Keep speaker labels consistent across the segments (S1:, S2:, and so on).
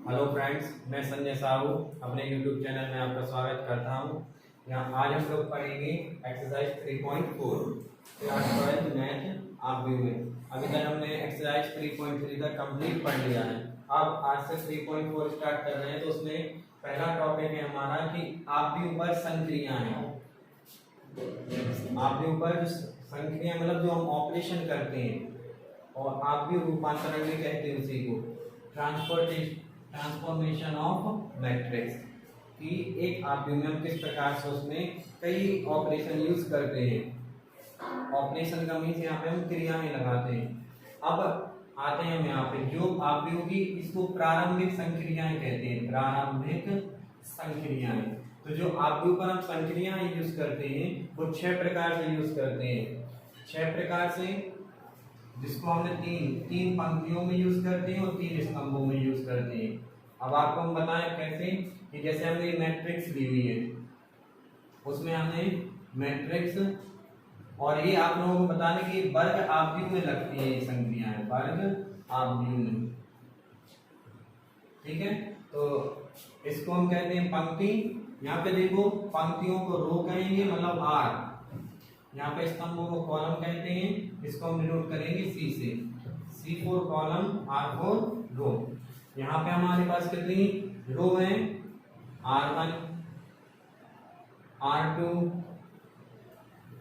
S1: Hello friends, मैं संजय साहू अपने YouTube channel में आपका स्वागत करता हूँ। यहाँ आज हम लोग पढ़ेंगे एक्सरसाइज 3.4 क्लास 12 मैथ आप व्यू में। अभी तक हमने एक्सरसाइज 3.3 तक कंप्लीट पढ़ लिया है। अब आज से 3.4 स्टार्ट कर रहे हैं। तो उसमें पहला टॉपिक है हमारा कि आप व्यू पर संक्रियाएं हैं। आप व्यू पर संक्रिया मतलब जो हम ऑपरेशन करते हैं, और आप व्यू रूपांतरण भी कहते हैं उसी को, ट्रांसफॉर्मेशन ऑफ मैट्रिक्स कि एक आप में हम किस प्रकार से उसमें कई ऑपरेशन यूज करते हैं। ऑपरेशन का मीन्स यहाँ पे हम क्रिया में लगाते हैं। अब आते हैं हम यहाँ पे जो आप की, इसको प्रारंभिक संक्रियाएं कहते हैं। प्रारंभिक संक्रियाएं, तो जो आप पर हम संक्रियाएं यूज करते हैं वो 6 प्रकार से यूज करते हैं। 6 प्रकार से, जिसको हमने तीन पंक्तियों में यूज करते हैं और 3 स्तंभों में यूज करते हैं। अब आपको हम बताएं कैसे, कि जैसे हमने मैट्रिक्स दी हुई है, उसमें हमने मैट्रिक्स, और ये आप लोगों को बताने की वर्ग आव्यूह में लगती है ये संक्रियाएं, वर्ग आव्यूह में। ठीक है, तो इसको हम कहते हैं पंक्ति। यहाँ पे देखो, पंक्तियों को रो कहेंगे मतलब आर, यहाँ पे स्तंभों को कॉलम कहते हैं। इसको हम डिनोट करेंगे सी से, C4 कॉलम, R4 रो। यहाँ पे हमारे पास कितनी रो है, R1 R2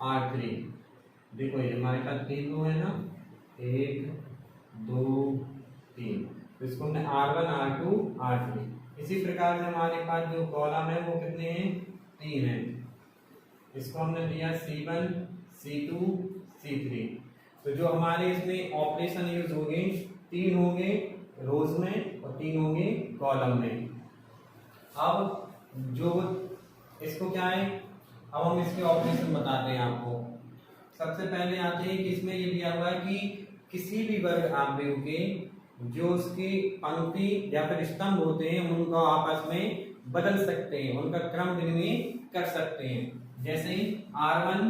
S1: R3। देखो ये हमारे पास 3 रो है ना, 1 2 3। तो इसको हमने R1 R2 R3। इसी प्रकार से हमारे पास जो कॉलम है वो कितने हैं, 3 है। इसको हमने दिया C1 C2 C3। तो जो हमारे इसमें ऑपरेशन यूज होंगे, 3 होंगे रोज में और 3 होंगे कॉलम में। अब जो इसको क्या है, अब हम इसके ऑपरेशन बताते हैं आपको। सबसे पहले आते हैं कि इसमें ये दिया हुआ है कि किसी भी वर्ग आव्यूह के जो उसकी पंक्ति या फिर स्तंभ होते हैं उनको आपस में बदल सकते हैं, उनका क्रम विनिमय कर सकते हैं। जैसे R1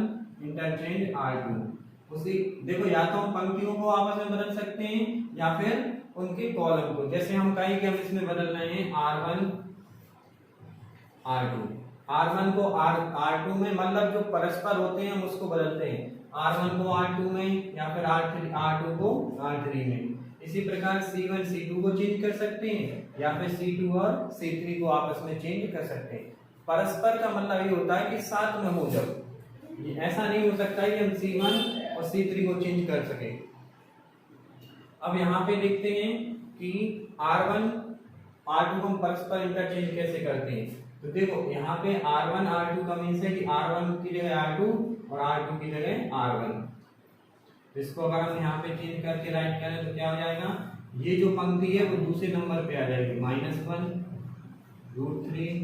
S1: इंटरचेंज R2। उसी देखो, या तो हम पंक्तियों को आपस में बदल सकते हैं या फिर उनके कॉलम को। जैसे हम कहें कि हम इसमें बदल रहे हैं R1 R2, R1 को R2 में, मतलब जो परस्पर होते हैं हम उसको बदलते हैं, R1 को R2 में या फिर R2 को R3 में। इसी प्रकार C1 C2 को चेंज कर सकते हैं या फिर C2 और C3 को आपस में चेंज कर सकते हैं। परस्पर का मतलब ये होता है कि साथ में हो। जब ऐसा नहीं हो सकता है कि हम C1 और C3 को चेंज कर सके। अब यहाँ पे देखते हैं कि R1 R2 को हम परस्पर इंटरचेंज कैसे करते हैं। तो देखो यहाँ पे R1 R2 का मीन्स है कि R1 की जगह R2 और R2 की जगह R1। तो इसको अगर हम यहाँ पे चेंज करके राइट करें तो क्या हो जाएगा, ये जो पंक्ति है वो दूसरे नंबर पे आ जाएगी, -1 √3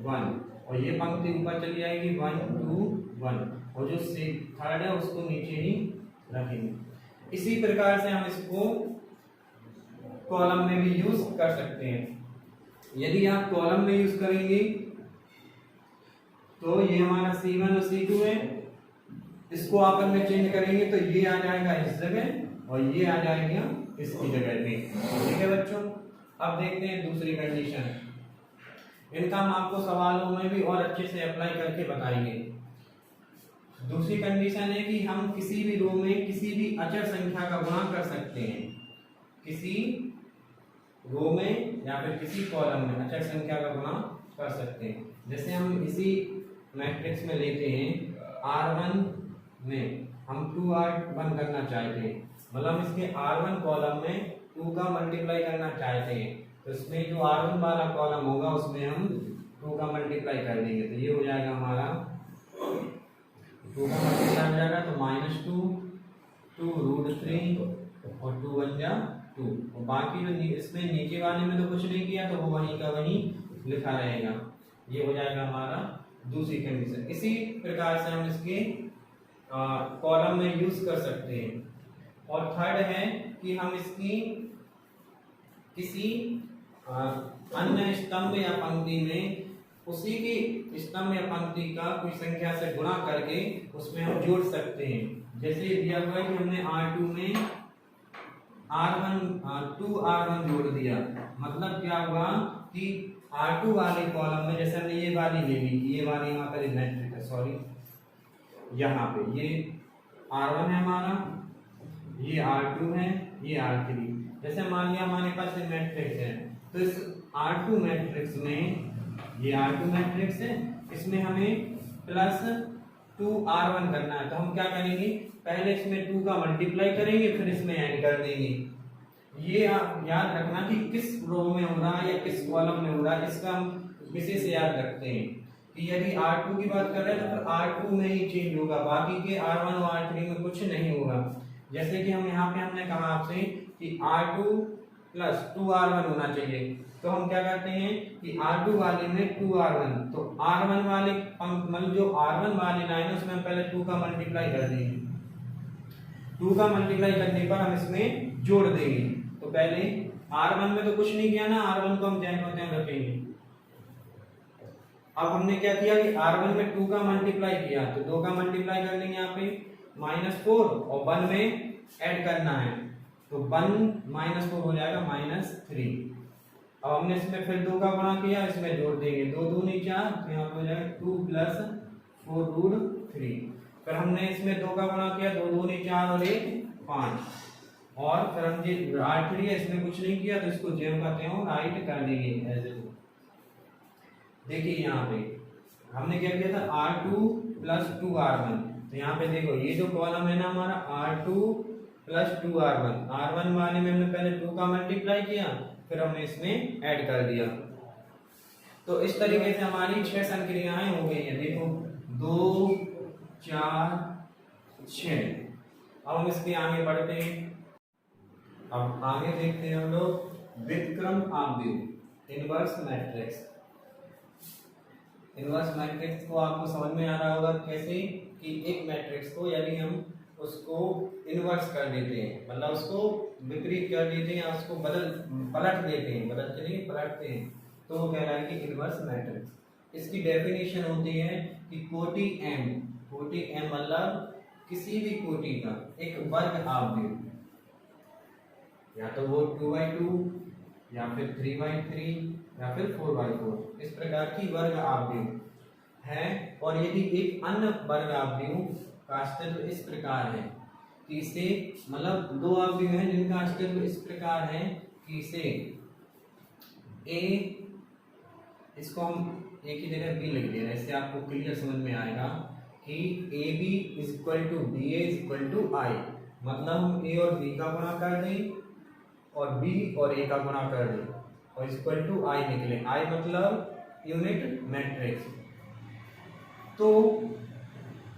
S1: 1, और ये पंक्ति ऊपर चली जाएगी 1 2 1, और जो थर्ड है उसको नीचे ही रखेंगे। इसी प्रकार से हम इसको कॉलम में भी यूज कर सकते हैं। यदि आप कॉलम में यूज करेंगे तो ये हमारा C1 और C2 है, इसको आपस में चेंज करेंगे तो ये आ जाएगा इस जगह और ये आ जाएगा इसकी जगह पे। ठीक है बच्चों, अब देखते हैं दूसरी कंडीशन। इनका हम आपको सवालों में भी और अच्छे से अप्लाई करके बताएंगे। दूसरी कंडीशन है कि हम किसी भी रो में किसी भी अचर संख्या का गुणा कर सकते हैं। किसी रो में या फिर किसी कॉलम में अचर संख्या का गुणा कर सकते हैं। जैसे हम इसी मैट्रिक्स में लेते हैं, R1 में हम 2R1 करना चाहते हैं, मतलब इसके R1 कॉलम में 2 का मल्टीप्लाई करना चाहते हैं। तो इसमें जो R1 वाला कॉलम होगा उसमें हम 2 का मल्टीप्लाई कर देंगे। तो ये हो जाएगा हमारा 2 का मल्टीप्लाई हो जाएगा तो -2 √3 और 2 1 जा 2, और बाकी जो इसमें नीचे वाले में तो कुछ नहीं किया तो वो वहीं का वहीं लिखा रहेगा। ये हो जाएगा हमारा दूसरी कंडीशन। इसी प्रकार से हम इसके कॉलम में यूज कर सकते हैं। और थर्ड है कि हम इसकी किसी अन्य स्तंभ या पंक्ति में उसी की स्तंभ या पंक्ति का कोई संख्या से गुणा करके उसमें हम जोड़ सकते हैं। जैसे दिया हुआ है कि हमने R2 में 2r1 जोड़ दिया, मतलब क्या हुआ कि R2 वाले कॉलम में जैसे हमने ये वाली ले ली, ये वाली यहाँ पर मैट्रिक्स है, सॉरी यहाँ पे ये R1 है हमारा, ये R2 है, ये R3। जैसे मान लिया हमारे पास ये मैट्रिक्स है, तो इस R2 मैट्रिक्स में, ये R2 मैट्रिक्स है, इसमें हमें प्लस 2r1 करना है। तो हम क्या करेंगे, पहले इसमें 2 का मल्टीप्लाई करेंगे, फिर इसमें ऐड कर देंगे। ये आप याद रखना कि किस रो में हो रहा है या किस कॉलम में हो रहा है, इसका हम विशेष याद रखते हैं कि यदि R2 की बात कर रहे हैं तो फिर R2 में ही चेंज होगा, बाकी के R1 और R3 में कुछ नहीं होगा। जैसे कि हम यहाँ पे हमने कहा आपसे कि R2 प्लस 2r1 होना चाहिए, तो हम क्या करते हैं कि R2 वाले में 2r1, तो R1 वाले मतलब जो R1 वाले लाइन है उसमें हम पहले 2 का मल्टीप्लाई कर देंगे, 2 का मल्टीप्लाई करने पर हम इसमें जोड़ देंगे। तो पहले R1 में तो कुछ नहीं किया ना, R1 को हम जैसे रखेंगे। अब हमने क्या किया कि R1 में 2 का मल्टीप्लाई किया, तो 2 का मल्टीप्लाई कर लेंगे यहाँ पे -4 और 1 में ऐड करना है, तो 1 -4 हो जाएगा -3। अब हमने इसमें फिर 2 का गुणा किया, इसमें जोड़ देंगे, 2 दूनी 4, तो यहाँ पे हो जाएगा 2 + 4√3। फिर हमने इसमें 2 का गुणा किया, 2 दूनी 4 और 1 5, और फिर हम ये R3 है, इसमें कुछ नहीं किया, तो इसको जेम करते हो राइट कर देंगे ऐसे। देखिए यहाँ पे हमने क्या किया था, R2 + 2r1, तो यहाँ पे देखो ये जो कॉलम है ना हमारा R2 + 2r1, R1 वाले में हमने पहले 2 का मल्टीप्लाई किया, फिर हमने इसमें ऐड कर दिया। तो इस तरीके से हमारी 6 संक्रियाएं हो गई हैं। देखो 2 4 6। अब हम इसके आगे बढ़ते हैं। अब आगे देखते हैं हम लोग व्युत्क्रम आव्यूह, इनवर्स मैट्रिक्स। इनवर्स मैट्रिक्स को आपको समझ में आ रहा होगा कैसे कि एक मैट्रिक्स को यदि हम उसको इनवर्स कर देते हैं, मतलब उसको विपरीत कर देते हैं या उसको पलट देते हैं, बदलते नहीं पलटते हैं, तो वो कहलाएगी इनवर्स मैट्रिक्स। इसकी डेफिनेशन होती है कि कोटि m मतलब किसी भी कोटि का एक वर्ग आव्यूह, या तो वो 2/2 या फिर 3/3 या फिर 4/4, इस प्रकार की वर्ग आव्यूह है। और यदि एक अन्य वर्ग आव्यूह का अस्तित्व इस प्रकार है कि इसे, मतलब 2 आव्यूह हैं जिनका अस्तित्व इस प्रकार है कि इसे a, इसको हम एक ही जगह b लिख दे रहे हैं, इससे आपको क्लियर समझ में आएगा कि AB = BA = I, मतलब हम a और b का गुणा कर दें और b और a का गुणा कर दें और = I निकले। I मतलब यूनिट मैट्रिक्स। तो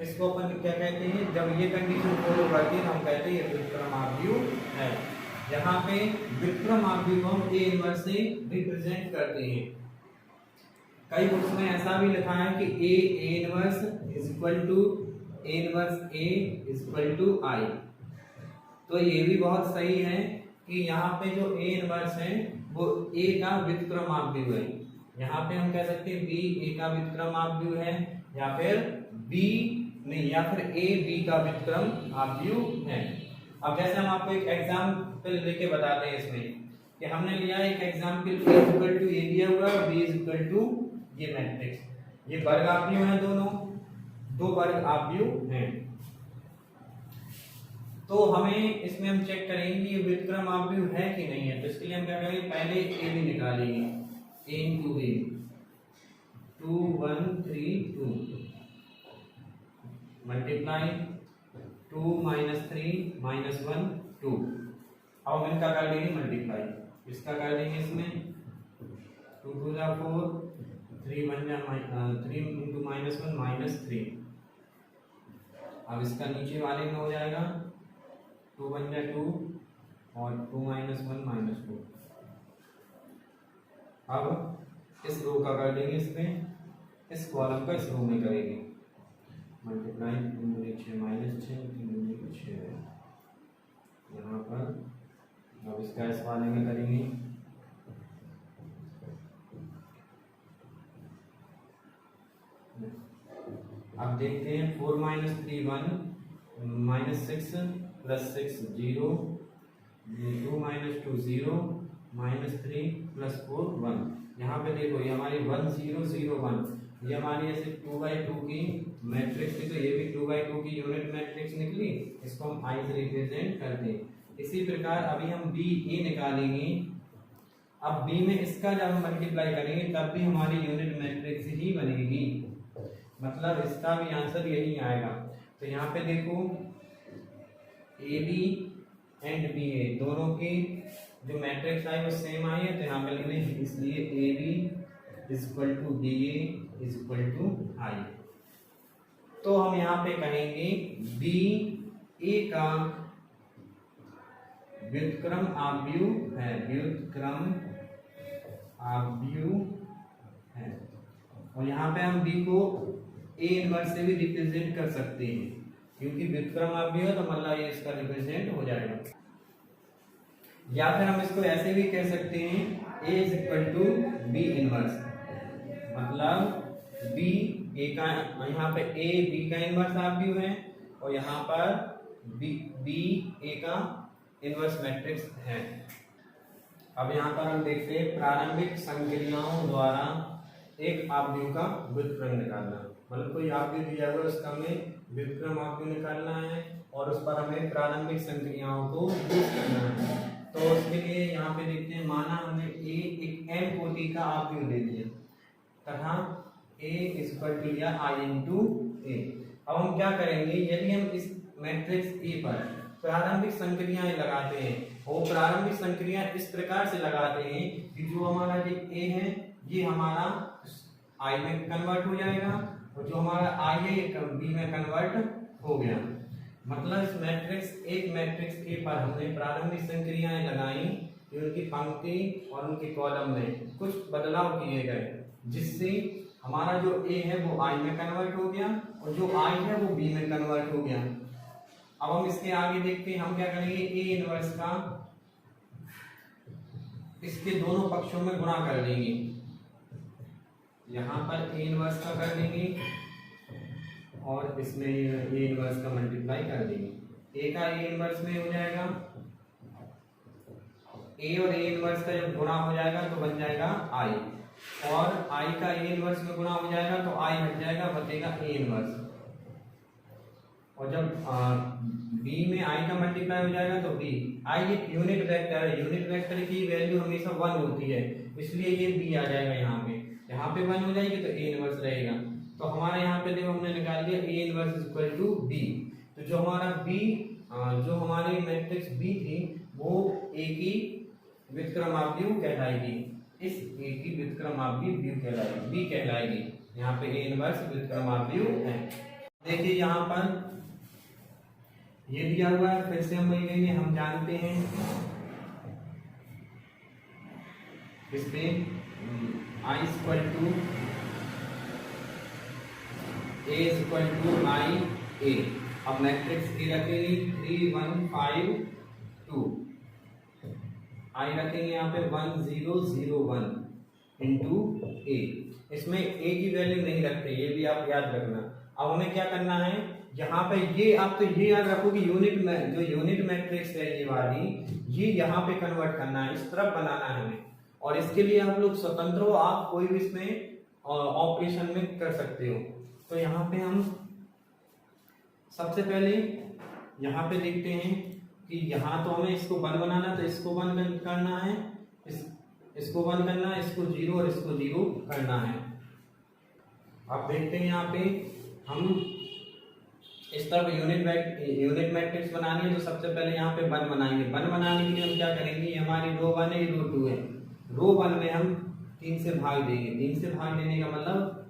S1: इसको अपन क्या कहते हैं, जब ये कंडीशन फॉलो करती है हम कहते हैं ये व्युत्क्रम आव्यूह है। यहाँ पे व्युत्क्रम आव्यूह को हम A इनवर्स से रिप्रेजेंट करते हैं। कई बुक्स में ऐसा भी लिखा है कि A इनवर्स = I। तो ये भी बहुत सही है कि यहाँ पे जो A इनवर्स है वो A का व्युत्क्रम आव्यूह है। यहाँ पे हम कह सकते हैं B A का व्युत्क्रम आव्यूह है, या फिर B नहीं, या फिर A B का व्युत्क्रम आव्यूह है। अब जैसे हम आपको एक एग्जाम्पल लेके बताते हैं इसमें कि हमने लिया एक एग्जाम्पल A = A दिया हुआ है, B = ये मैट्रिक्स, ये वर्ग आव्यूह है, दोनों 2 वर्ग आव्यूह हैं। तो हमें इसमें हम चेक करेंगे ये व्युत्क्रम आव्यूह है कि नहीं है। तो इसके लिए हम क्या करेंगे, पहले A भी निकालेंगे, A × A 2 1 3 2 मल्टीप्लाई 2 - 3 - 1 2। अब हम इनका कर लेंगे मल्टीप्लाई, इसका कर लेंगे इसमें 2 2 जा 4, 3 1 जा 3 × -1 -3। अब इसका नीचे वाले में हो जाएगा 2 1 जा 2 और 2 - 1 -2। अब इस रो का कर देंगे इसमें, इस कॉलम का इस रो में करेंगे मल्टीप्लाई 3 × 6 -6 3 × 6 यहाँ पर। अब इसका इस वाले में करेंगे, अब देखते हैं 4 - 3 1 -6 + 6 0 2 माइनस 2 0 माइनस 3 प्लस 4 1। यहाँ पे देखो ये हमारी 1 0 0 1, ये हमारी ऐसे 2/2 की मैट्रिक्स थी, तो ये भी 2/2 की यूनिट मैट्रिक्स निकली। इसको हम आई से रिप्रेजेंट करते हैं। इसी प्रकार अभी हम बी ए निकालेंगे। अब बी में इसका जब हम मल्टीप्लाई करेंगे तब भी हमारी यूनिट मैट्रिक्स ही बनेगी, मतलब इसका भी आंसर यही आएगा। तो यहाँ पे देखो ए बी एंड बी ए दोनों की जो मैट्रिक्स आई वो सेम आई है, तो यहाँ पे लिख लें, इसलिए A B is equal to B A is equal to I. तो हम यहाँ पे कहेंगे बी ए का व्युत्क्रम आव्यूह है, व्युत्क्रम आव्यूह है। और यहाँ पे हम बी को ए इनवर्स से भी रिप्रेजेंट कर सकते हैं, क्योंकि व्युत्क्रम आव्यूह है तो मतलब ये इसका रिप्रेजेंट हो जाएगा। या फिर हम इसको ऐसे भी कह सकते हैं A is equal to B inverse, मतलब बी ए का, यहाँ पे ए बी का इनवर्स आव्यूह है और यहाँ पर बी ए का इनवर्स मैट्रिक्स है। अब यहाँ पर हम देखते हैं प्रारंभिक संक्रियाओं द्वारा एक आव्यूह का व्युत्क्रम निकालना, मतलब कोई आव्यूह दिया हुआ है उसका हमें व्युत्क्रम आव्यूह निकालना है और उस पर हमें प्रारंभिक संक्रियाओं को यूज करना है। तो उसके लिए यहाँ पे देखते हैं, माना हमने ए एक m कोटि का आव्यूह ले लिया तथा a इज इक्वल टू लिया i इंटू ए। अब हम क्या करेंगे, यदि हम इस मैट्रिक्स A पर प्रारंभिक संक्रियाएं लगाते हैं, वो प्रारंभिक संक्रिया इस प्रकार से लगाते हैं कि जो हमारा जो A है ये हमारा I में कन्वर्ट हो जाएगा और जो हमारा I है ये B में कन्वर्ट हो गया। मतलब इस मैट्रिक्स एक मैट्रिक्स A पर हमने प्रारंभिक संक्रियाएं लगाई कि उनकी पंक्ति और उनके कॉलम में कुछ बदलाव किए गए, जिससे हमारा जो A है वो I में कन्वर्ट हो गया और जो I है वो B में कन्वर्ट हो गया। अब हम इसके आगे देखते हैं, हम क्या करेंगे, A इनवर्स का इसके दोनों पक्षों में गुणा कर देंगे। यहाँ पर A इनवर्स का कर देंगे और इसमें A इनवर्स का मल्टीप्लाई कर देंगे। A का A इनवर्स में हो जाएगा, A और A इनवर्स का जब गुणा हो जाएगा तो बन जाएगा I, और I का A इनवर्स में गुणा हो जाएगा तो I हट जाएगा, बचेगा A इनवर्स। और जब B में I का मल्टीप्लाई हो जाएगा तो B, I एक यूनिट वेक्टर है, यूनिट वेक्टर की वैल्यू हमेशा 1 होती है, इसलिए ये B आ जाएगा यहाँ पे 1 हो जाएगी तो A इनवर्स रहेगा। तो हमारे यहाँ पे देखो हमने निकाल दिया A inverse is equal to B। तो जो हमारा B, जो हमारी मैट्रिक्स B थी वो A की व्युत्क्रम आव्यूह कहलाएगी, इस A की व्युत्क्रम आव्यूह कहलाएगी, B कहलाएगी। यहाँ पे A इनवर्स व्युत्क्रम आव्यूह है। देखिए यहाँ पर ये दिया हुआ है, फिर से हम वही लेंगे, हम जानते हैं इसमें I equal to A equal to I A। अब मैट्रिक्स A रखेंगे 3 1 5 2, I रखेंगे यहाँ पे 1 0 0 1 इंटू A। इसमें A की वैल्यू नहीं रखते, ये भी आप याद रखना। अब हमें क्या करना है, यहाँ पे ये आप तो ये याद रखो कि यूनिट में जो यूनिट मैट्रिक्स है ये वाली, ये यहाँ पे कन्वर्ट करना है, इस तरफ बनाना है हमें। और इसके लिए आप लोग स्वतंत्र हो, आप कोई भी इसमें ऑपरेशन में कर सकते हो। तो यहाँ पे हम सबसे पहले यहाँ पे देखते हैं कि यहाँ तो हमें इसको 1 बनाना, तो इसको 1 करना है, इसको 1 करना है, इसको 0 और इसको 0 करना है। आप देखते हैं यहाँ पे हम इस तरफ यूनिट मैट्रिक्स बनानी है, तो सबसे पहले यहाँ पे 1 बनाएंगे। 1 बनाने के लिए हम क्या करेंगे, ये हमारी रो 1 है, ये रो 2 है। रो 1 में हम 3 से भाग देंगे। 3 से भाग देने का मतलब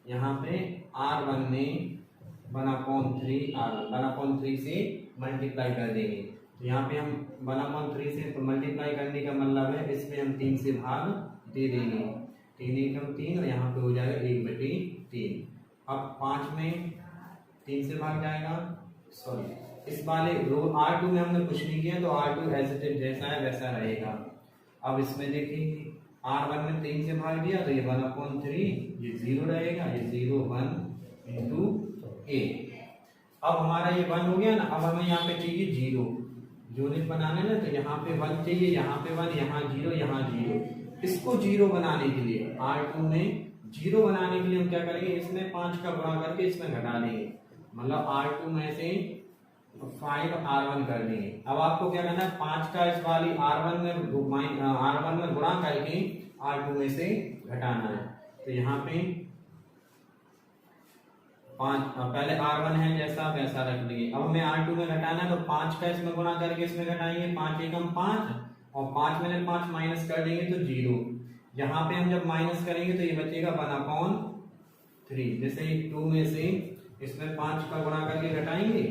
S1: यहाँ पे R1 में 1/3 से मल्टीप्लाई कर देंगे। तो यहाँ पे हम 1/3 से मल्टीप्लाई करने का मतलब है इसमें हम 3 से भाग दे देंगे। 3 एकम 3 और यहाँ पे हो जाएगा 1/3। अब 5 में 3 से भाग जाएगा, सॉरी इस वाले रो R2 में हमने कुछ नहीं किया, तो R2 एज इट इज जैसा है वैसा रहेगा। अब इसमें देखेंगे R1 में 3 से भाग दिया तो ये 1/3, ये 0 रहेगा, ये 0 1 इंटू A। अब हमारा ये 1 हो गया ना, अब हमें यहाँ पे चाहिए 0, यूनिट बनाने ना, तो यहाँ पे 1 चाहिए, यहाँ पे 1, यहाँ 0, यहाँ 0। इसको 0 बनाने के लिए R2 में 0 बनाने के लिए हम क्या करेंगे, इसमें 5 का गुणा करके इसमें घटा देंगे, मतलब R2 में से 5 R1 कर देंगे। अब आपको क्या करना है, 5 का इस वाली R1 में गुणा करके R2 में से घटाना है। तो यहाँ पे 5, पहले R1 है जैसा वैसा रख देंगे। अब हमें R2 में घटाना है, तो 5 का इसमें गुणा करके इसमें घटाएंगे, 5 एकम 5 और 5 में 5 माइनस कर देंगे तो 0। यहाँ पे हम जब माइनस करेंगे तो ये बचेगा 1/3। जैसे 2 में से इसमें 5 का गुणा करके घटाएंगे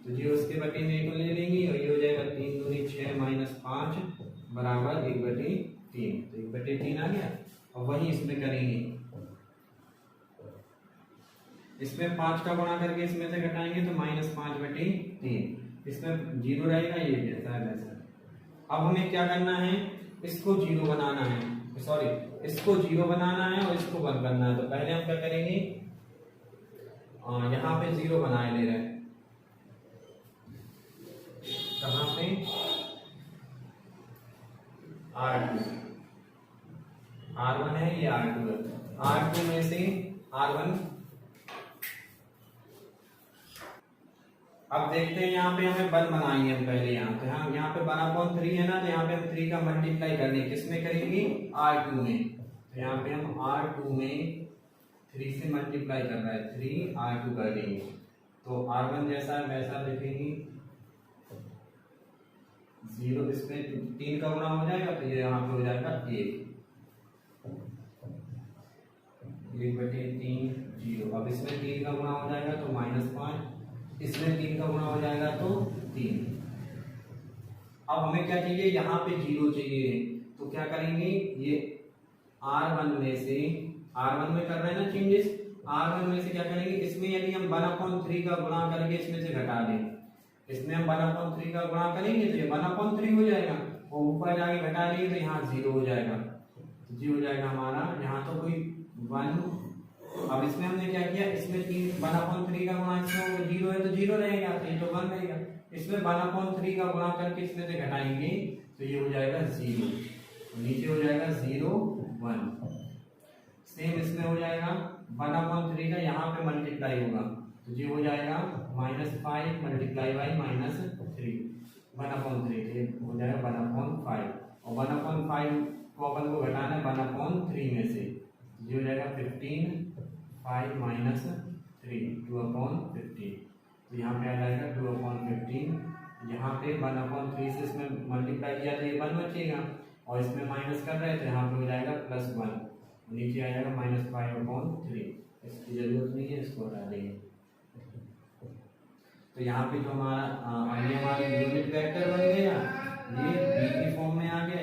S1: तो जी उसके बटे में 1 ले लेंगे और ये हो जाएगा 3 दूनी 6 माइनस 5 बराबर 1/3। तो 1/3 आ गया। और वही इसमें करेंगे, इसमें 5 का गुणा करके इसमें से घटाएंगे तो -5/3। इसमें 0 रहेगा, ये जैसा है वैसा। अब हमें क्या करना है, इसको 0 बनाना है, सॉरी इसको 0 बनाना है और इसको 1 करना है। तो पहले हम क्या करेंगे, यहाँ पे 0 बनाए ले रहे हैं, कहाँ पे R1 है, ये R2 है। R2 में से R1, अब देखते हैं यहाँ पे हमें 1 बनाएंगे हम पहले। यहाँ पे 1/3 है ना, तो यहाँ पे हम 3 का मल्टीप्लाई कर देंगे, किसमें करेंगे, R2 में। तो यहाँ पे हम R2 में 3 से मल्टीप्लाई कर रहा है, 3 R2 कर देंगे। तो R1 जैसा है वैसा लिखेंगे, 0 इसमें 3 का गुणा हो जाएगा तो ये यहाँ पे हो जाएगा 1/3 0। अब इसमें 3 का गुणा हो जाएगा तो -5, इसमें 3 का गुणा हो जाएगा तो 3। अब हमें क्या चाहिए, यहाँ पे 0 चाहिए। तो क्या करेंगे, ये R1 में से, R1 में कर रहे हैं ना चेंजेस, R1 में से क्या करेंगे, इसमें यदि हम 1/3 का गुणा करके इसमें से घटा दें, इसमें हम 1/3 का गुणा करेंगे तो ये 1/3 हो जाएगा, और ऊपर जाके घटा लेंगे तो यहाँ 0 हो जाएगा। जी हो जाएगा हमारा, यहाँ तो कोई 1। अब इसमें हमने क्या किया, इसमें 1/3 का गुणा, इसमें 0 है तो 0 रहेगा, तो 1 रहेगा। इसमें 1/3 का गुणा करके इसमें से घटाएंगे तो ये हो जाएगा 0, नीचे हो जाएगा 0 1। सेम इसमें हो जाएगा 1/3 का यहाँ पे मल्टीप्लाई होगा तो ये हो जाएगा -5 मल्टीप्लाई बाई -3 1/3, हो जाएगा 1/5। और 1/5 को अपन को घटाना है 1/3 में से, ये हो जाएगा 15, 5 माइनस 3 2/15। तो यहाँ पे आ जाएगा 2/15। यहाँ पे 1/3 से इसमें मल्टीप्लाई किया तो ये 1 बचेगा, और इसमें माइनस कर रहे हैं तो यहाँ पे हो जाएगा +1, नीचे आ जाएगा -5/3। इसकी जरूरत नहीं है, इसको हटा देंगे। तो यहाँ पे जो हमारा यूनिट वेक्टर बन गया, ये b की फॉर्म में आ गया,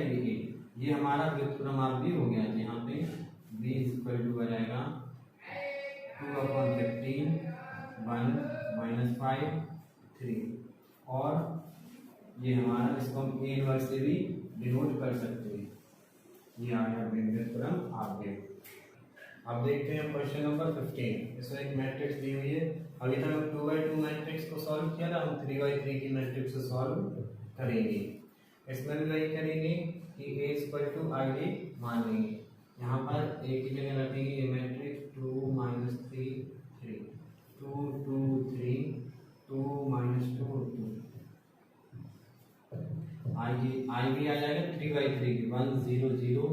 S1: ये हमारा व्युत्क्रमांक भी हो गया। यहाँ पे b = आ जाएगा 2/15 1 -5 3, और ये हमारा, इसको हम a इनवर्स से भी डिनोट कर सकते हैं। ये आ गया व्युत्क्रम आगे। अब देखते हैं क्वेश्चन नंबर 15। इसमें एक मैट्रिक्स दी हुई है, अभी तक हम 2x2 मैट्रिक्स को सॉल्व किया था, हम 3x3 की मैट्रिक्स को सॉल्व करेंगे। इसमें भी वही करेंगे कि a आगे मान लेंगे, यहाँ पर a की जगह रखेंगे ये मैट्रिक्स 2 -3 3 2 2 3 2 -2 2। आई भी आ जाएगा 3x3 1 0 0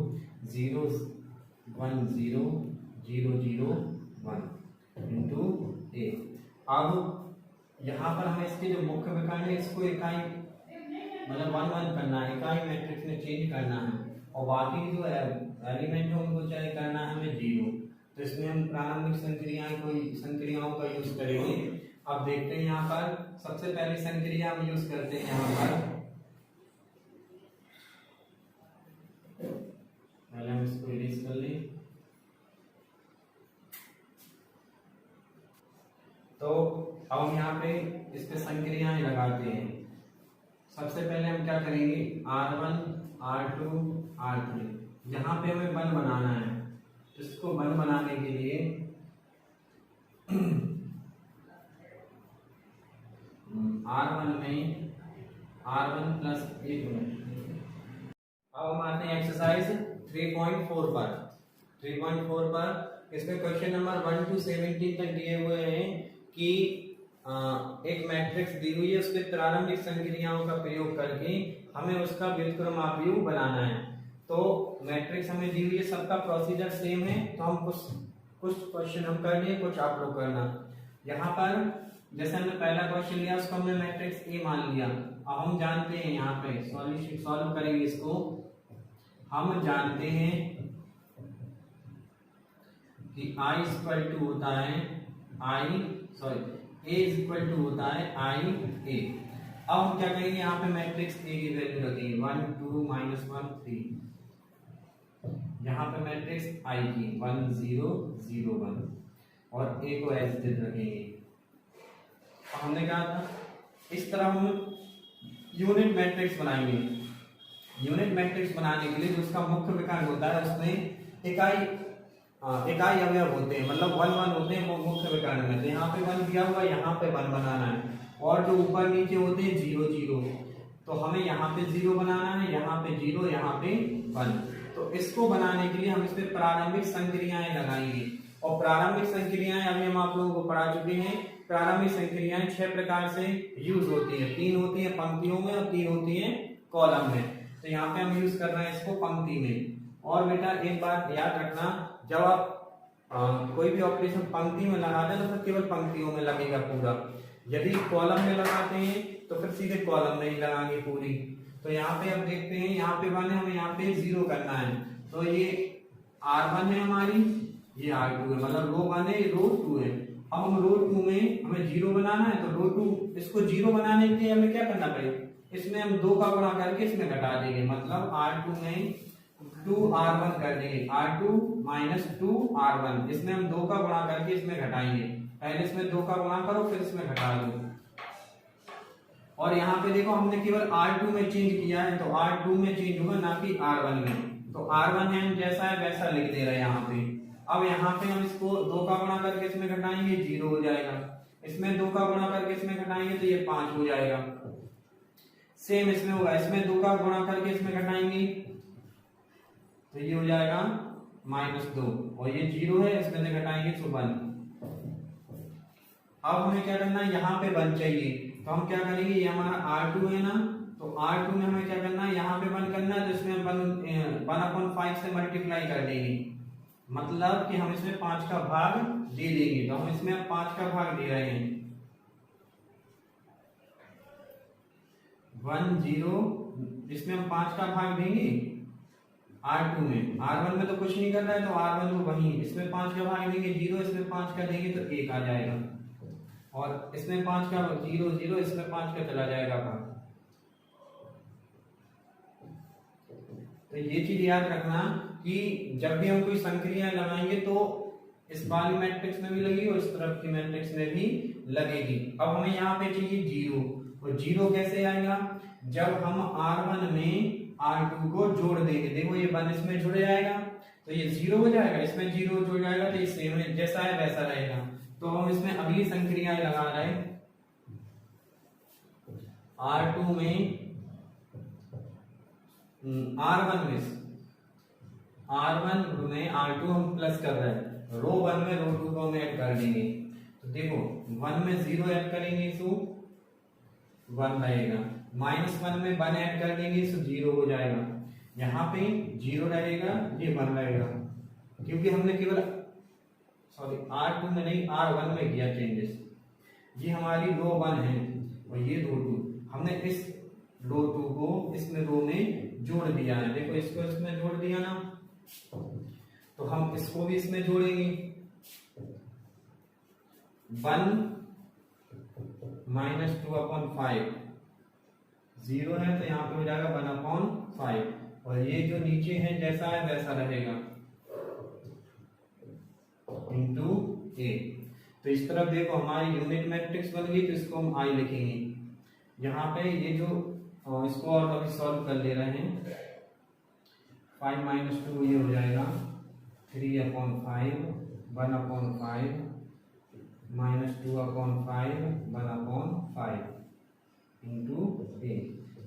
S1: 0 1 0 0 0 1 इंटू a। अब यहाँ पर हमें इसके जो मुख्य विकर्ण है इसको इकाई मतलब 1 1 करना है, इकाई मैट्रिक्स में चेंज करना है, और बाकी जो एलिमेंट है उनको चाहे करना है हमें 0। तो इसमें हम प्रारंभिक संक्रियाओं का यूज करेंगे। अब देखते हैं यहाँ पर सबसे पहली संक्रिया हम यूज करते हैं, यहाँ पर पहले हम इसको इरेज कर लें। तो अब हम यहाँ पे इस पे संक्रियाएं लगाते हैं। सबसे पहले हम क्या करेंगे, R1 R2 R3, यहाँ पे हमें 1 बनाना है। इसको 1 बनाने के लिए R1 में R1 प्लस ए गुना। अब हम आते हैं एक्सरसाइज 3.4 पर। 3.4 पर इसमें क्वेश्चन नंबर 1 to 17 तक दिए हुए हैं कि एक मैट्रिक्स दी हुई है, उसके प्रारंभिक संक्रियाओं का प्रयोग करके हमें उसका व्युत्क्रमावयव बनाना है। तो मैट्रिक्स हमें दी हुई है, सबका प्रोसीजर सेम है, तो हम कुछ क्वेश्चन हम कर लिए, कुछ आप लोग करना। यहाँ पर जैसे हमने पहला क्वेश्चन लिया उसको हमने मैट्रिक्स ए मान लिया। अब हम जानते हैं यहाँ पे सॉल्यूशन सॉल्व करेंगे इसको, हम जानते हैं कि I इक्वल टू होता है A इक्वल टू होता है I A। अब हम क्या करेंगे, यहाँ पे मैट्रिक्स ए की वैल्यू रखेंगे 1 2 -1 3। यहाँ पे मैट्रिक्स I की 1 0 0 1 और ए को एज इट इज रखेंगे। हमने कहा था इस तरह हम यूनिट मैट्रिक्स बनाएंगे। यूनिट मैट्रिक्स बनाने के लिए जो उसका मुख्य विकर्ण होता है उसमें इकाई अवयव होते हैं, मतलब 1 1 होते हैं वो मुख्य विकर्ण में। तो यहाँ पे 1 दिया हुआ, यहाँ पे 1 बनाना है, और जो ऊपर नीचे होते हैं 0 0, तो हमें यहाँ पे 0 बनाना है, यहाँ पे 0, यहाँ पे 1। तो इसको बनाने के लिए हम इसमें प्रारंभिक संक्रियाएं लगाएंगे, और प्रारंभिक संक्रियाएं अभी हम आप लोगों को पढ़ा चुके हैं। प्रारंभिक संक्रियाएं 6 प्रकार से यूज होती है, 3 होती है पंक्तियों में और 3 होती है कॉलम में। तो यहाँ पे हम यूज कर रहे हैं इसको पंक्ति में। और बेटा एक बात याद रखना, जब आप कोई भी ऑपरेशन पंक्ति में लगाते हैं तो फिर केवल पंक्तियों में लगेगा पूरा। यदि कॉलम में लगाते हैं तो फिर सीधे कॉलम में ही लगाएंगे पूरी। तो यहाँ पे अब देखते हैं, यहाँ पे 1 है, हमें यहाँ पे 0 करना है। तो ये R1 है हमारी, ये R2 है, मतलब रो 1 है, ये रो 2 है। अब हम रो 2 में हमें 0 बनाना है, तो रो 2 इसको 0 बनाने के लिए हमें क्या करना पड़ेगा, इसमें हम 2 का गुणा करके इसमें घटा देंगे, मतलब R2 में 2R1 कर देंगे, R2 माइनस 2R1। इसमें हम 2 का गुणा करके इसमें घटाएंगे। पहले इसमें 2 का गुणा करो, फिर इसमें घटा दो। और यहाँ पे देखो हमने केवल R2 में चेंज किया है, तो R2 में चेंज होगा, ना कि R1 में। तो R1 है जैसा है वैसा लिख दे रहे हैं यहाँ पे। अब यहाँ पे हम इसको 2 का गुणा करके इसमें घटाएंगे, 0 हो जाएगा। इसमें 2 का गुणा करके इसमें घटाएंगे तो ये 5 हो जाएगा। सेम इसमें होगा, इसमें 2 का गुणा करके इसमें घटाएंगे तो ये हो जाएगा -2, और ये 0 है, इसमें से घटाएंगे तो 1। अब हमें क्या करना है, यहाँ पे 1 चाहिए, तो हम क्या करेंगे, ये हमारा R2 है ना, तो R2 में हमें क्या करना है, यहाँ पे 1 करना है, तो इसमें 1/5 से मल्टीप्लाई कर देंगे, मतलब कि हम इसमें 5 का भाग दे देंगे। तो हम इसमें 5 का भाग दे रहे हैं, 1 0, इसमें हम 5 का भाग देंगे R2 में। R1 में तो कुछ नहीं करना है, तो R1 को वहीं इसमें 5 का भाग देंगे 0, इसमें 5 का देंगे तो 1 आ जाएगा, और इसमें 5 का 0 0, इसमें 5 का चला जाएगा भाग। तो ये चीज याद रखना कि जब भी हम कोई संक्रिया लगाएंगे तो इस वाली मैट्रिक्स में भी लगेगी और इस तरफ की मैट्रिक्स में भी लगेगी। अब हमें यहाँ पे चाहिए 0, और 0 कैसे आएगा, जब हम R1 में R2 को जोड़ देंगे। देखो ये 1 इसमें जुड़ जाएगा तो ये 0 हो जाएगा, इसमें 0 जुड़ जाएगा तो ये सेम है, जैसा है वैसा रहेगा। तो हम इसमें अगली संक्रियाएं लगा रहे हैं, R2 में R1 में R2 हम प्लस कर रहे हैं, रो 1 में रो 2 को हम ऐड कर देंगे। तो देखो 1 में 0 ऐड करेंगे तो 1 रहेगा, -1 में 1 ऐड कर देंगे तो 0 हो जाएगा, यहाँ पे 0 रहेगा, ये 1 रहेगा, क्योंकि हमने केवल R2 में नहीं R1 में किया चेंजेस। ये हमारी रो 1 है और ये रो 2, हमने इस रो 2 को इसमें रो में जोड़ दिया है। देखो इसको इसमें जोड़ दिया ना, तो हम इसको भी इसमें जोड़ेंगे, 1 -2/5, 0 है तो यहाँ पे हो जाएगा 1/5, और ये जो नीचे है जैसा है वैसा रहेगा इंटू ए। तो इस तरफ देखो हमारी यूनिट मैट्रिक्स बन गई, तो इसको हम आई लिखेंगे। यहाँ पे ये जो इसको और अभी सॉल्व कर ले रहे हैं, 5 - 2 ये हो जाएगा 3/5, 1/5 -2/5, 1/5 इंटू ए।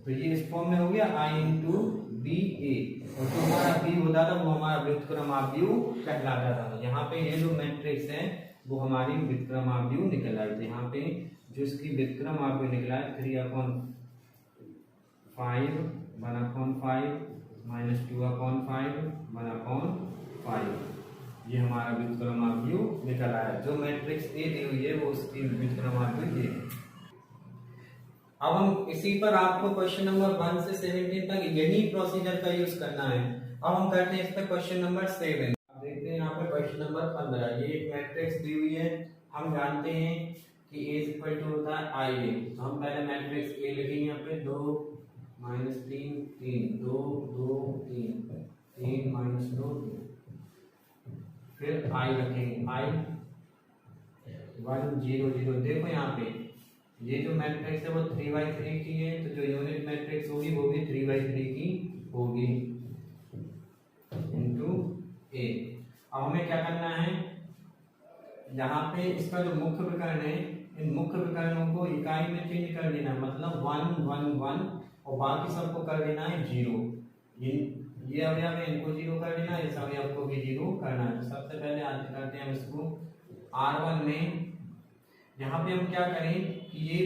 S1: तो ये इस फॉर्म में हो गया आई इंटू बी ए, और जो हमारा बी होता था वो हमारा व्युत्क्रमाव्यूह कहलाता था। यहाँ पे ये जो मैट्रिक्स है वो हमारी व्युत्क्रमाव्यूह निकल आई। तो यहाँ पे जो इसकी व्युत्क्रमाव्यूह निकला है 3/5 1/5 माइनस 2/5 1/5, ये हमारा व्युत्क्रमाव्यूह निकल आया। जो मैट्रिक्स ए दी हुई है वो उसकी व्युत्क्रमाव्यूह ये है। अब हम इसी पर आपको क्वेश्चन नंबर 1 से 17 तक यही प्रोसीजर का यूज करना है। अब हम करते हैं इस पर क्वेश्चन नंबर 7। देखते हैं यहाँ पे क्वेश्चन नंबर 15। ये एक मैट्रिक्स दी हुई है, हम जानते हैं कि A इक्वल टू होता है आई ए। तो हम पहले मैट्रिक्स ए लिखेंगे यहाँ पे 2 -3 3 2 2 3 3 -2 2, फिर आई रखेंगे आई 1 0 0। देखो यहाँ पे ये जो मैट्रिक्स है वो 3/3 की है, तो जो यूनिट मैट्रिक्स होगी वो भी 3/3 की होगी इनटू ए। अब हमें क्या करना है, यहाँ पे इसका जो मुख्य विकर्ण है इन मुख्य विकर्णों को इकाई में चेंज कर देना है, मतलब 1 1 1 और बाकी सबको कर देना है 0। ये अवयव है इनको 0 कर देना है, इस अवयव को भी 0 करना है। तो सबसे पहले आज करते हैं हम इसको R1 में। यहाँ पे हम क्या करें कि ये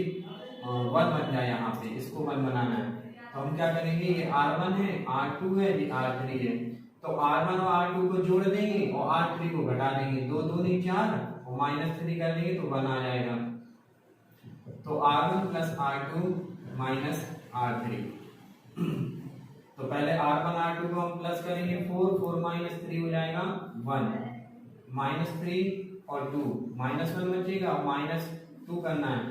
S1: 1 बन जाए, यहाँ पे इसको 1 बनाना है। तो हम क्या करेंगे, ये R1 है, R2 है, ये R3 है। तो R1 और R2 को जोड़ देंगे और R3 को घटा देंगे, 2 2 नहीं 4 और -3 कर देंगे तो 1 आ जाएगा। तो R1 + R2 - R3। तो पहले R1 R2 को हम प्लस करेंगे 4 4 -3 हो जाएगा 1, -3 और 2 -1 बचेगा, -2 करना है,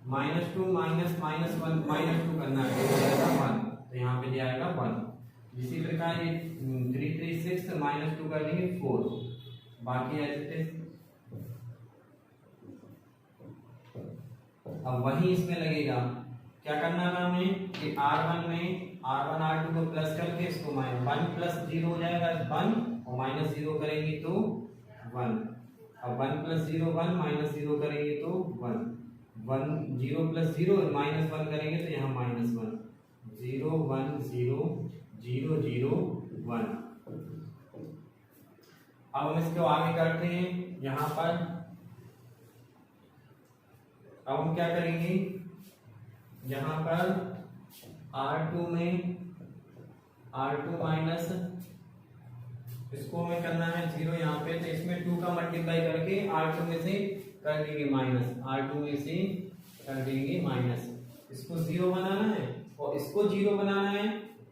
S1: -2 -1 -2 करना है, तो हो जाएगा 1। तो यहाँ पे दिया जाएगा 1। इसी प्रकार ये 3 3 6 -2 कर देंगे 4, बाकी ऐसे। अब वही इसमें लगेगा, क्या करना है हमें कि R1 में R1 R2 को प्लस करके इसको -1 + 0 हो जाएगा 1 और -0 करेंगे तो 1। अब 1 + 0 1 -0 करेंगे तो 1 1 0 + 0 -1 करेंगे तो यहाँ -1 0 1 0 0 0 1। अब हम इसको आगे करते हैं यहाँ पर। अब हम क्या करेंगे, यहाँ पर R2 में R2 माइनस इसको हमें करना है 0 यहाँ पे, तो इसमें 2 का मल्टीप्लाई करके R2 में से कर देंगे माइनस, R2 में से कर देंगे माइनस। इसको 0 बनाना है और इसको 0 बनाना है।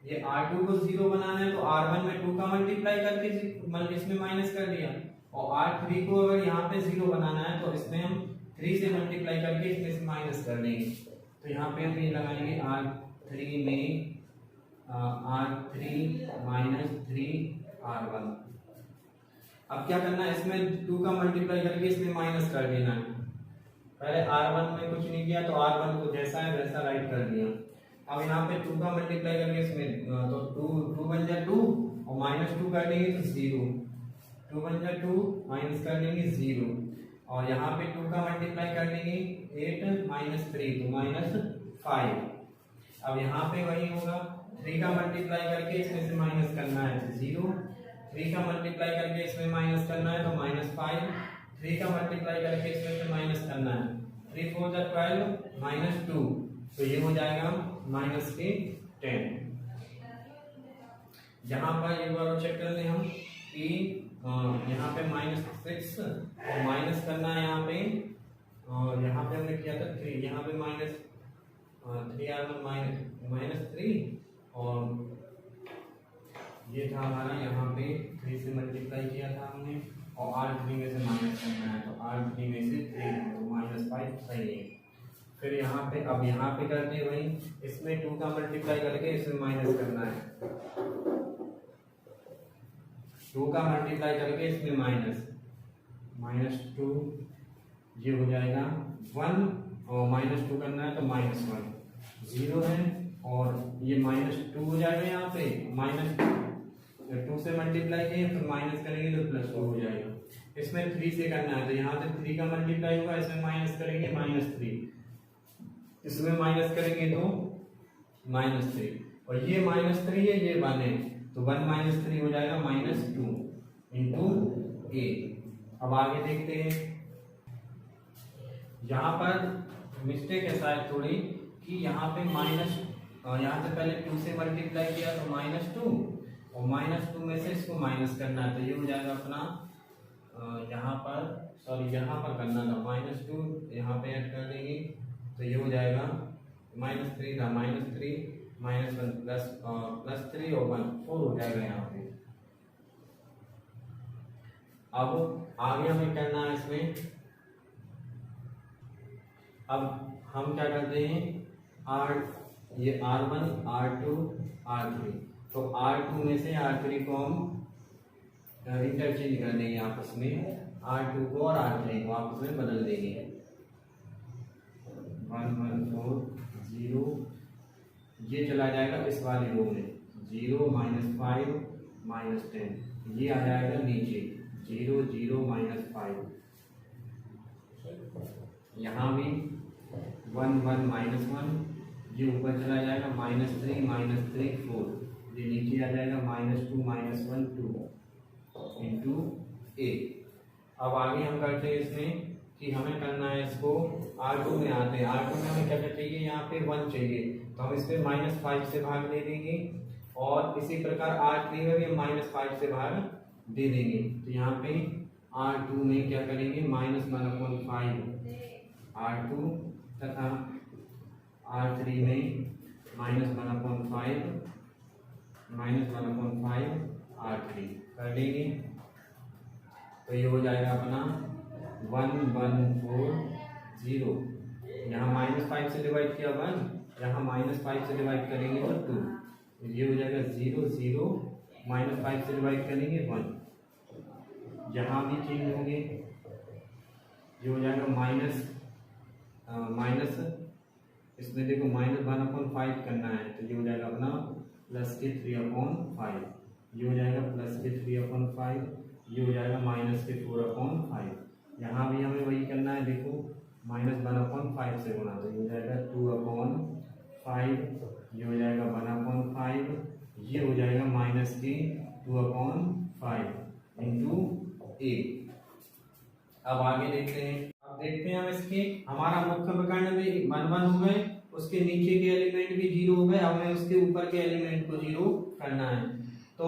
S1: ये R2 को 0 बनाना है तो R1 में 2 का मल्टीप्लाई करके इसमें माइनस कर दिया, और R3 को अगर यहाँ पे 0 बनाना है तो इसमें हम 3 से मल्टीप्लाई करके इसमें से माइनस कर देंगे। तो यहाँ पे हम ये लगाएंगे R3 में R3 - 3 R1। अब क्या करना है, इसमें 2 का मल्टीप्लाई करके इसमें माइनस कर देना है। पहले R1 में कुछ नहीं किया तो R1 को जैसा है वैसा राइट कर दिया। अब यहाँ पे 2 का मल्टीप्लाई करके इसमें तो 2 बन जाए 2 और -2 कर देंगे तो 0, 2 बन जाए 2 माइनस कर देंगे 0, और यहाँ पे 2 का मल्टीप्लाई कर देंगे 8 - 3 तो -5। अब यहाँ पे वही होगा, 3 का मल्टीप्लाई करके इसमें से माइनस करना है तो 0, 3 का मल्टीप्लाई करके इसमें माइनस करना है तो -5, 3 का मल्टीप्लाई करके इसमें से माइनस करना है 3 4 12 -2, तो ये हो जाएगा -10। यहाँ पर एक बार चेक कर लें हम कि यहाँ पे -6 और माइनस करना है यहाँ पे, और यहाँ पे हमने किया था 3, यहाँ पे -3 और ये था हमारा, यहाँ पे 3 से मल्टीप्लाई किया था हमने और R3 में से माइनस करना है तो R3 में से 3 तो -5 सही है। फिर यहाँ पे अब यहाँ पे करते हैं वही, इसमें 2 का मल्टीप्लाई करके इसमें माइनस करना है, 2 का मल्टीप्लाई करके इसमें -2, ये हो जाएगा 1 और -2 करना है तो -1 0 है, और ये -2 हो जाएगा यहाँ पे, -2 से मल्टीप्लाई किए फिर माइनस करेंगे तो +2 हो जाएगा। इसमें 3 से करना है तो यहाँ से 3 का मल्टीप्लाई होगा, इसमें माइनस करेंगे -3, इसमें माइनस करेंगे तो -3 और ये -3 है, ये 1 है, तो 1 - 3 हो जाएगा -2 इंटू ए। अब आगे देखते हैं, यहाँ पर मिस्टेक है शायद थोड़ी कि यहाँ पे यहाँ से पहले 2 से मल्टीप्लाई किया तो -2 और -2 में से इसको माइनस करना है, तो ये हो जाएगा अपना यहाँ पर यहाँ पर करना था -2, यहाँ पे ऐड कर देंगे तो ये हो जाएगा -3 था, -3 -1 +3 और 1 4 हो जाएगा यहाँ पे। अब आगे हमें करना है इसमें, अब हम क्या करते हैं ये R1 R2 R3, तो R2 में से R3 को हम इंटरचेंज कर देंगे आपस में, R2 को और R3 को आपस में बदल देंगे। 1 1 4 0 ये चला जाएगा इस वाले रो में, 0 -5 -10 ये आ जाएगा नीचे, 0 0 -5 यहाँ भी 1 1 -1 ये ऊपर चला जाएगा, -3 -3 4 ये नीचे आ जाएगा, -2 -1 2 इंटू ए। अब आगे हम करते हैं इसमें कि हमें करना है इसको R2 में आते हैं, R2 में हमें क्या चाहिए, यहाँ पे 1 चाहिए, तो हम इस पे -5 से भाग दे देंगे और इसी प्रकार R3 में भी हम -5 से भाग दे देंगे, तो यहाँ पे R2 में क्या करेंगे -1/5 R2 तथा R3 में -1/5 R3 कर देंगे, तो ये हो जाएगा अपना 1 1 4 0, यहाँ -5 से डिवाइड किया 1, यहाँ -5 से डिवाइड करेंगे तो 2, तो ये हो जाएगा 0 0 -5 से डिवाइड करेंगे 1, यहाँ भी चेंज होंगे, ये हो जाएगा माइनस इसमें देखो -1/5 करना है, तो ये हो जाएगा अपना +3/5, ये हो जाएगा +3/5, ये हो जाएगा -4/5, यहाँ भी हमें वही करना है, देखो -1/5 से गुणा, तो ये हो जाएगा 2/5, ये हो जाएगा 1/5, ये हो जाएगा -2/5 इंटू ए। अब आगे देखते हैं, अब देखते हैं हम इसके, हमारा मुख्य विकर्ण भी 1 1 हो गए, उसके नीचे के एलिमेंट भी 0 हो गए, अब हमें उसके ऊपर के एलिमेंट को 0 करना है। तो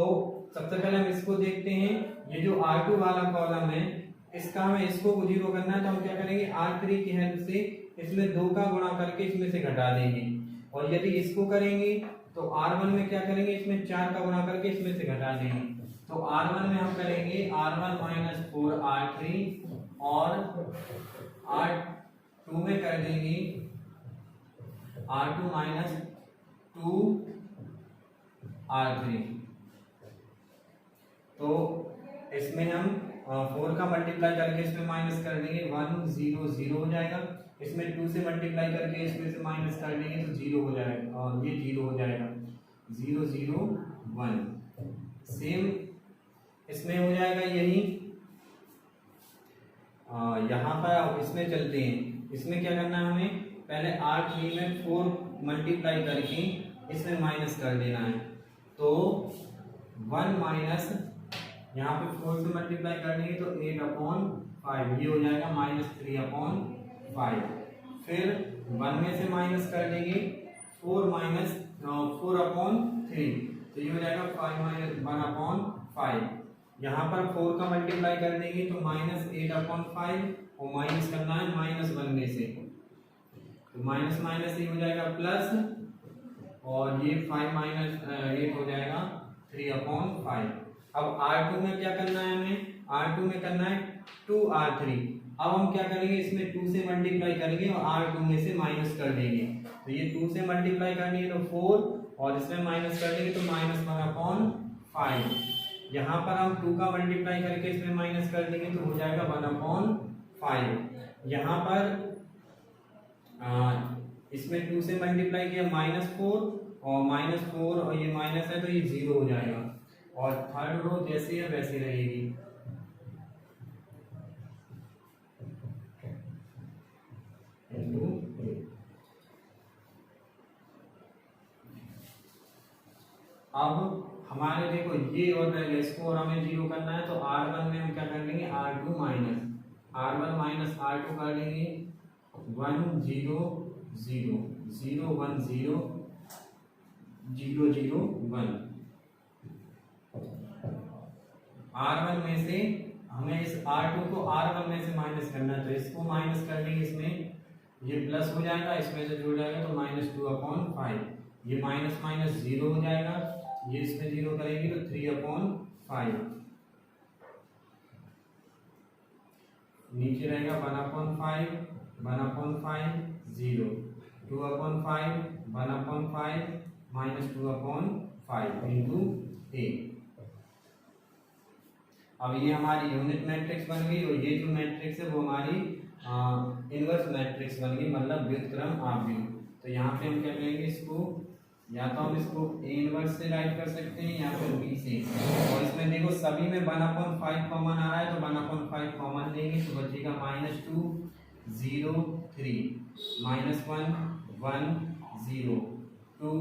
S1: सबसे पहले हम इसको देखते हैं, ये जो R2 वाला कॉलम है इसका हमें इसको 0 करना है, तो हम क्या करेंगे R3 की हेल्प से इसमें 2 का गुणा करके इसमें से घटा देंगे, और यदि इसको करेंगे तो R1 में क्या करेंगे, इसमें 4 का गुणा करके इसमें से घटा देंगे, तो R1 में हम करेंगे R1 - 4 R3 और R2 में कर देंगे R2 - 2 R3, तो इसमें हम 4 का मल्टीप्लाई करके इसमें माइनस कर देंगे, 1 0 0 हो जाएगा, इसमें 2 से मल्टीप्लाई करके इसमें से माइनस कर देंगे तो 0 हो जाएगा, और ये 0 हो जाएगा, 0 0 1 सेम इसमें हो जाएगा यही। यहाँ पर इसमें चलते हैं, इसमें क्या करना है हमें, पहले R3 में 4 मल्टीप्लाई करके इसमें माइनस कर देना है, तो 1 माइनस यहाँ पे 4 से मल्टीप्लाई कर देंगे तो 8/5 ये हो जाएगा -3/5, फिर 1 में से माइनस कर देंगे 4/3, तो ये हो जाएगा 5 - 1/5, यहाँ पर 4 का मल्टीप्लाई कर देंगे तो -8/5 और माइनस करना है -1 में से, तो माइनस माइनस ये हो जाएगा प्लस, और ये 5 - 8 हो जाएगा 3/5। अब R2 में क्या करना है हमें, R2 में करना है 2R3, अब हम क्या करेंगे, इसमें 2 से मल्टीप्लाई करेंगे और R2 में से माइनस कर देंगे, तो ये 2 से मल्टीप्लाई करनी है तो 4 और इसमें माइनस कर देंगे तो -1/5, यहाँ पर हम 2 का मल्टीप्लाई करके इसमें माइनस कर देंगे तो हो जाएगा 1/5, यहाँ पर इसमें 2 से मल्टीप्लाई किया -4 और -4 और ये माइनस है तो ये 0 हो जाएगा, और थर्ड रो जैसी है वैसी रहेगी। अब हमारे देखो ये और रह गया, इसको और हमें जीरो करना है, तो R1 में हम क्या कर लेंगे, R2 minus R1 minus R2 कर लेंगे 1 0 0 0 1 0 0 0 1। R1 में से हमें इस R2 को R1 में से माइनस करना है, तो इसको माइनस कर लेंगे, इसमें ये प्लस हो जाएगा, इसमें से जुड़ जाएगा तो -2/5, ये माइनस माइनस जीरो हो जाएगा, ये इसमें जीरो करेंगे तो 3/5, नीचे रहेगा 1/5 1/5 0 2/5 1/5 -2/5 इंटू a। अब ये हमारी यूनिट मैट्रिक्स बन गई, और ये जो मैट्रिक्स है वो हमारी इनवर्स मैट्रिक्स बन गई, मतलब व्युत्क्रम आव्यूह। तो यहाँ पे हम क्या करेंगे, इसको या तो हम इसको a इनवर्स से राइट कर सकते हैं या फिर b से, और इसमें देखो सभी में 1/5 कॉमन आ रहा है, तो 1/5 कॉमन लेंगे तो बचेगा -2 0 3 -1 1 0 2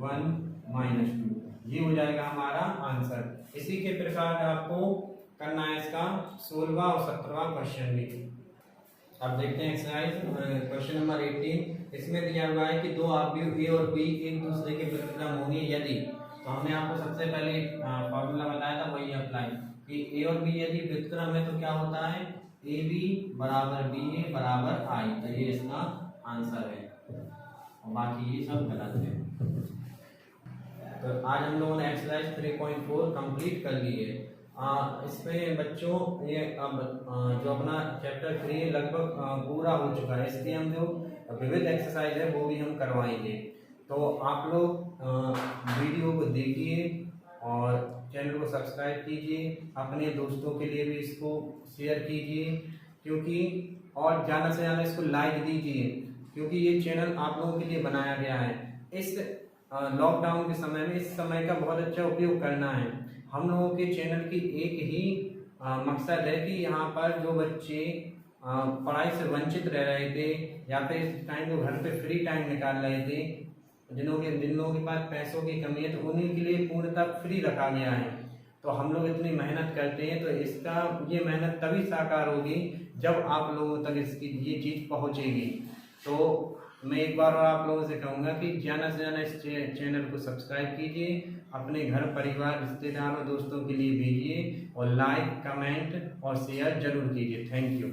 S1: 1 -2, ये हो जाएगा हमारा आंसर। इसी के प्रकार आपको करना है इसका 16वां और 17वां क्वेश्चन भी। अब देखते हैं एक्सरसाइज क्वेश्चन नंबर 18। इसमें दिया हुआ है कि दो आव्यूह ए और बी एक दूसरे के व्युत्क्रम होंगे यदि, तो हमने आपको सबसे पहले फॉर्मूला बताया था, वही अप्लाई कि ए और बी यदि व्युत्क्रम है तो क्या होता है, ए बी बराबर बी ए बराबर आई, तो ये इसका आंसर है, और बाकी ये सब गलत है। तो आज हम लोगों ने एक्सरसाइज 3.4 कंप्लीट कर ली है। इसमें बच्चों ये अब जो अपना चैप्टर 3 लगभग पूरा हो चुका है, इसलिए हम जो विविध एक्सरसाइज है वो भी हम करवाएंगे। तो आप लोग वीडियो को देखिए और चैनल को सब्सक्राइब कीजिए, अपने दोस्तों के लिए भी इसको शेयर कीजिए, क्योंकि और ज़्यादा से ज़्यादा इसको लाइक दीजिए, क्योंकि ये चैनल आप लोगों के लिए बनाया गया है। इस लॉकडाउन के समय में इस समय का बहुत अच्छा उपयोग करना है। हम लोगों के चैनल की एक ही मकसद है कि यहाँ पर जो बच्चे पढ़ाई से वंचित रह रहे थे या फिर इस टाइम को घर पे फ्री टाइम निकाल रहे थे, जिन लोगों के पास पैसों की कमी है, तो उन्हीं के लिए पूर्णतः फ्री रखा गया है। तो हम लोग इतनी मेहनत करते हैं, तो इसका ये मेहनत तभी साकार होगी जब आप लोगों तक इसकी ये चीज़ पहुँचेगी। तो मैं एक बार और आप लोगों से कहूँगा कि ज़्यादा से ज़्यादा इस चैनल को सब्सक्राइब कीजिए, अपने घर परिवार रिश्तेदारों दोस्तों के लिए भेजिए, और लाइक कमेंट और शेयर जरूर कीजिए। Thank you.